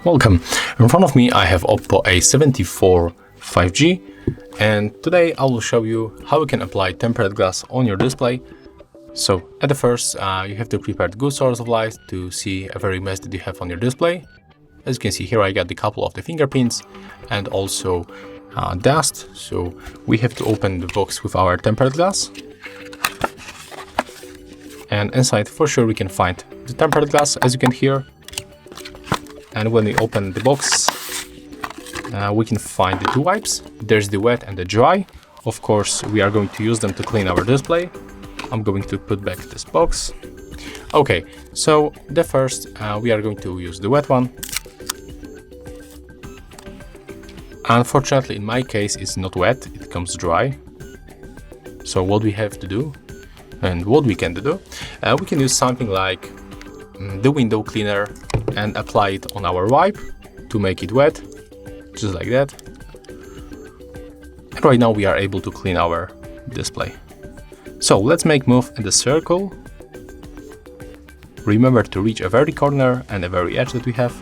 Welcome. In front of me I have OPPO A74 5G, and today I will show you how you can apply tempered glass on your display. So at the first you have to prepare the good source of light to see every mess that you have on your display. As you can see here, I got a couple of the fingerprints and also dust. So we have to open the box with our tempered glass, and inside for sure we can find the tempered glass, as you can hear. And when we open the box, we can find the two wipes. There's the wet and the dry. Of course, we are going to use them to clean our display. I'm going to put back this box. Okay, so the first, we are going to use the wet one. Unfortunately, in my case, it's not wet, it comes dry. So what we have to do, and what we can do, we can use something like the window cleaner and apply it on our wipe to make it wet, just like that. And right now we are able to clean our display. So let's make move in the circle. Remember to reach a very corner and a very edge that we have.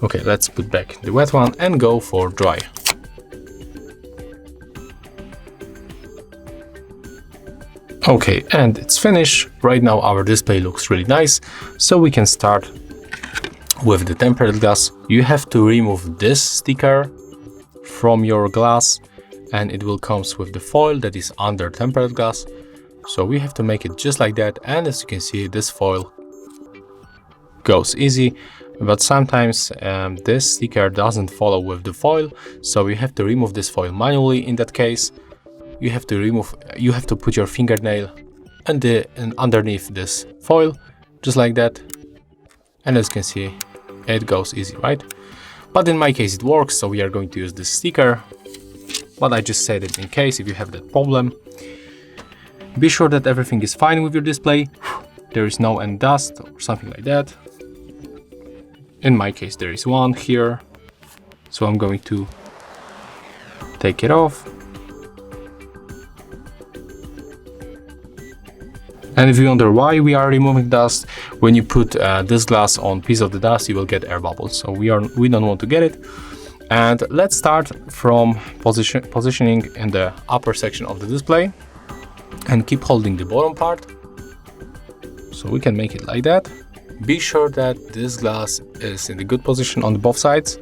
Okay, let's put back the wet one and go for dry. Okay, and it's finished. Right now our display looks really nice, so we can start with the tempered glass. You have to remove this sticker from your glass, and it will come with the foil that is under tempered glass. So we have to make it just like that, and as you can see, this foil goes easy, but sometimes this sticker doesn't follow with the foil, so you have to remove this foil manually. In that case, you have to put your fingernail and underneath this foil, just like that. And as you can see, it goes easy, right? But in my case it works, so we are going to use this sticker. But I just said it in case if you have that problem. Be sure that everything is fine with your display. There is no any dust or something like that. In my case there is one here, so I'm going to take it off. And if you wonder why we are removing dust, when you put this glass on piece of the dust, you will get air bubbles. So we don't want to get it. And let's start from positioning in the upper section of the display and keep holding the bottom part. So we can make it like that. Be sure that this glass is in the good position on both sides.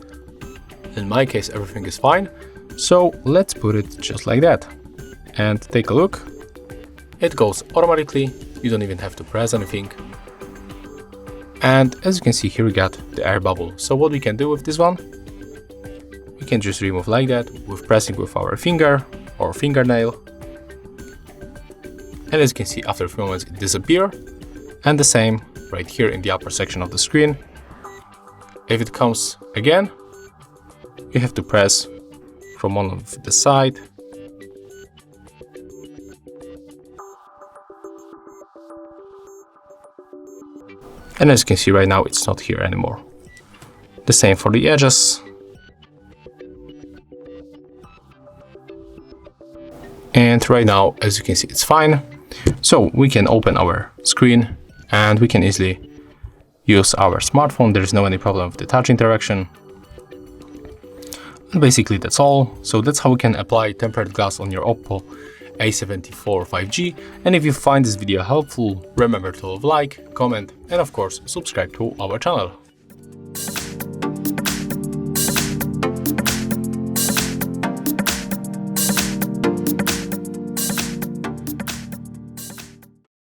In my case, everything is fine. So let's put it just like that. And take a look. It goes automatically. You don't even have to press anything. And as you can see here, we got the air bubble. So what we can do with this one, we can just remove like that with pressing with our finger or fingernail. And as you can see, after a few moments it disappears. And the same right here in the upper section of the screen. If it comes again, you have to press from one of the side. And as you can see right now, it's not here anymore. The same for the edges. And right now, as you can see, it's fine. So we can open our screen and we can easily use our smartphone. There is no any problem with the touch interaction. And basically that's all. So that's how we can apply tempered glass on your OPPO A74 5G. And if you find this video helpful, remember to leave a like, comment, and of course subscribe to our channel.